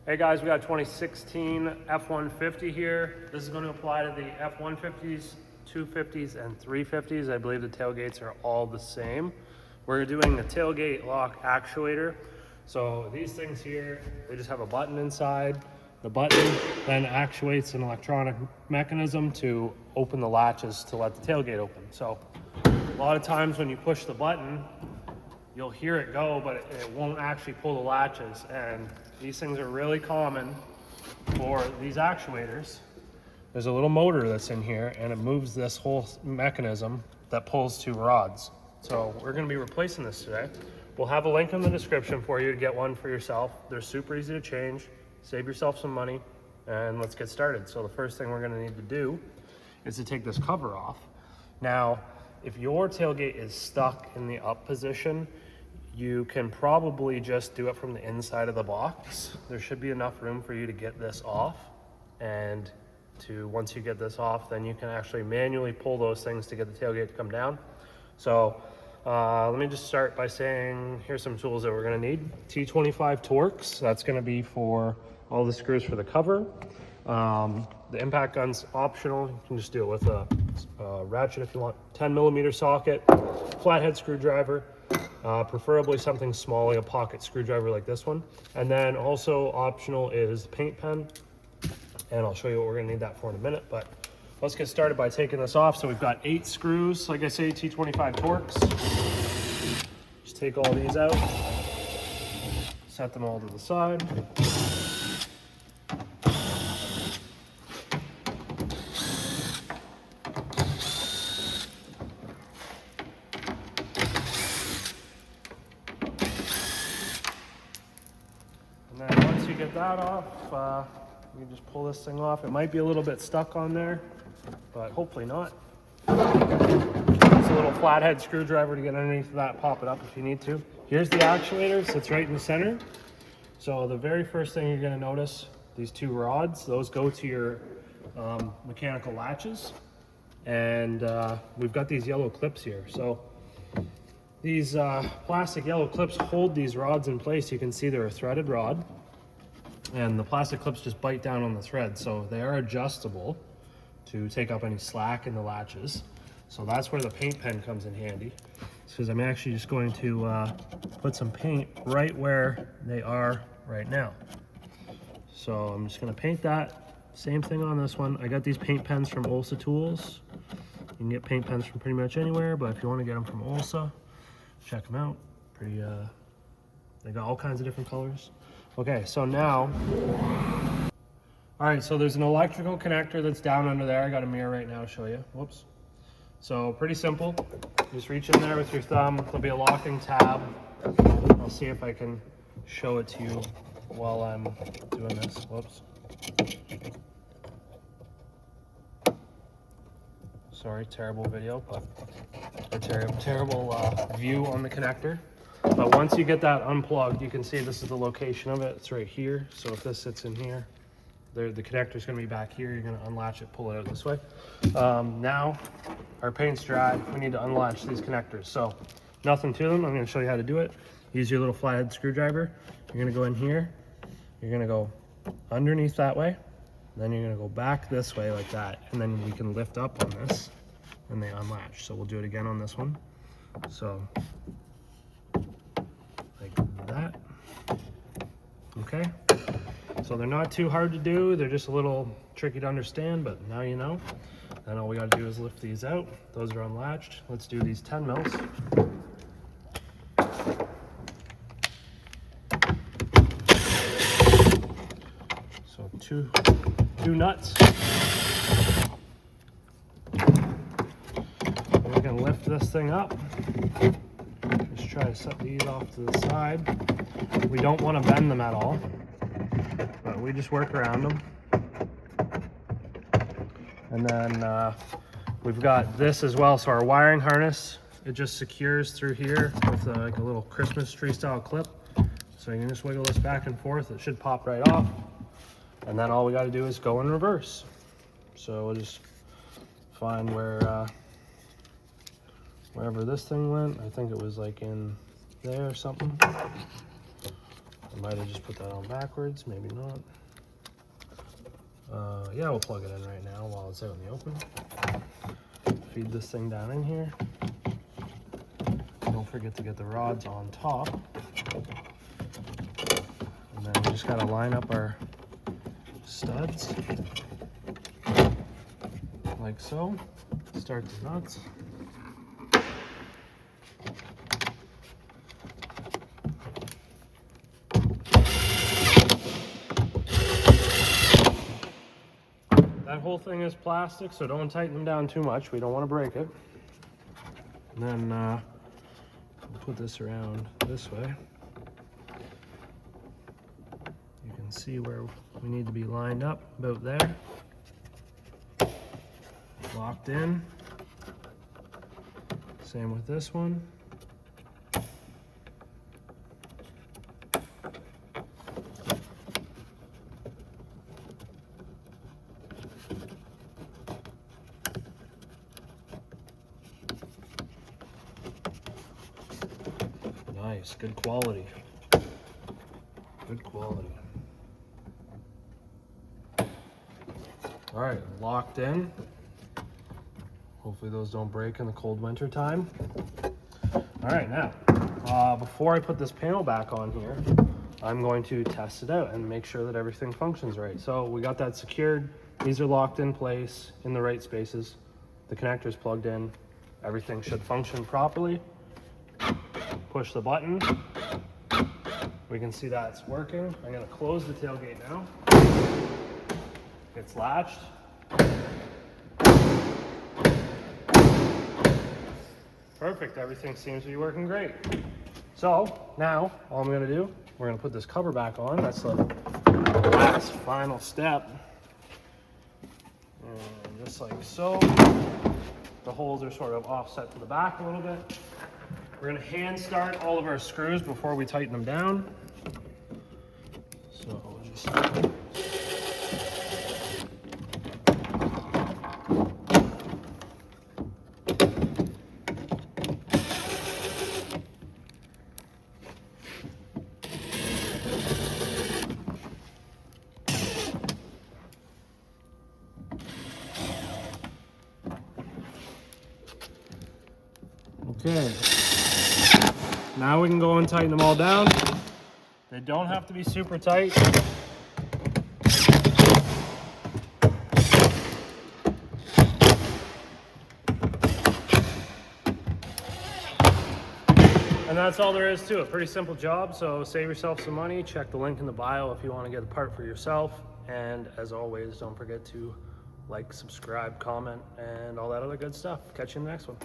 Hey guys, we got 2016 F150 here. This is going to apply to the F150s, 250s, and 350s. I believe the tailgates are all the same. We're doing the tailgate lock actuator. So these things here, they just have a button inside. The button then actuates an electronic mechanism to open the latches to let the tailgate open. So a lot of times when you push the button, you'll hear it go, but it won't actually pull the latches. And these things are really common for these actuators. There's a little motor that's in here and it moves this whole mechanism that pulls two rods. So we're gonna be replacing this today. We'll have a link in the description for you to get one for yourself. They're super easy to change, save yourself some money, and let's get started. So the first thing we're gonna need to do is to take this cover off. Now, if your tailgate is stuck in the up position, you can probably just do it from the inside of the box. There should be enough room for you to get this off, and once you get this off, then you can actually manually pull those things to get the tailgate to come down. So let me just start by saying, here's some tools that we're gonna need. T25 Torx, that's gonna be for all the screws for the cover. The impact gun's optional. You can just do it with a ratchet if you want. 10mm socket, flathead screwdriver, preferably something small like a pocket screwdriver like this one. And then also optional is paint pen, and I'll show you what we're gonna need that for in a minute, but let's get started by taking this off. So we've got 8 screws, like I say, T25 Torx. Just take all these out, set them all to the side. And then once you get that off, you just pull this thing off. It might be a little bit stuck on there, but hopefully not. It's a little flathead screwdriver to get underneath that, pop it up if you need to. Here's the actuator, it sits right in the center. So the very first thing you're gonna notice, these 2 rods, those go to your mechanical latches. And we've got these yellow clips here. So these plastic yellow clips hold these rods in place. You can see they're a threaded rod, and the plastic clips just bite down on the thread. So they are adjustable to take up any slack in the latches. So that's where the paint pen comes in handy, because I'm actually just going to put some paint right where they are right now. So I'm just gonna paint that. Same thing on this one. I got these paint pens from Olsa Tools. You can get paint pens from pretty much anywhere, but if you want to get them from Olsa, check them out. Pretty, they got all kinds of different colors. Okay, so now, all right, so there's an electrical connector that's down under there. I got a mirror right now to show you. Whoops. So pretty simple. Just reach in there with your thumb. There'll be a locking tab. I'll see if I can show it to you while I'm doing this. Whoops. Sorry, terrible video, but a terrible view on the connector. But once you get that unplugged, you can see this is the location of it. It's right here. So if this sits in here, the connector is going to be back here. You're going to unlatch it, pull it out this way. Now our paint's dry. We need to unlatch these connectors. So nothing to them. I'm going to show you how to do it. Use your little flathead screwdriver. You're going to go in here. You're going to go underneath that way. Then you're going to go back this way like that. And then we can lift up on this and they unlatch. So we'll do it again on this one. So like that. Okay. So they're not too hard to do. They're just a little tricky to understand, but now you know. Then all we got to do is lift these out. Those are unlatched. Let's do these 10 mils. So two nuts. We're gonna lift this thing up. Just try to set these off to the side. We don't want to bend them at all, but we just work around them. And then we've got this as well. So our wiring harness, it just secures through here with like a little Christmas tree style clip. So you can just wiggle this back and forth. It should pop right off. And then all we got to do is go in reverse. So we'll just find where wherever this thing went. I think it was like in there or something. I might have just put that on backwards, maybe not. Yeah, we'll plug it in right now while it's out in the open. Feed this thing down in here. Don't forget to get the rods on top. And then we just gotta line up our studs like so. Start the nuts. That whole thing is plastic, so don't tighten them down too much. We don't want to break it. And then we'll put this around this way. You can see where we need to be lined up, about there. Locked in. Same with this one. Nice, good quality. Good quality. All right, locked in. Hopefully those don't break in the cold winter time. All right, now, before I put this panel back on here, I'm going to test it out and make sure that everything functions right. So we got that secured. These are locked in place in the right spaces. The connector's plugged in. Everything should function properly. Push the button. We can see that it's working. I'm gonna close the tailgate now. It's latched. Perfect, everything seems to be working great. So now, all I'm gonna do, we're gonna put this cover back on. That's the last final step. And just like so. The holes are sort of offset to the back a little bit. We're gonna hand start all of our screws before we tighten them down. So we'll just okay. Now we can go and tighten them all down. They don't have to be super tight. And that's all there is to it. Pretty simple job, so save yourself some money. Check the link in the bio if you want to get the part for yourself. And as always, don't forget to like, subscribe, comment, and all that other good stuff. Catch you in the next one.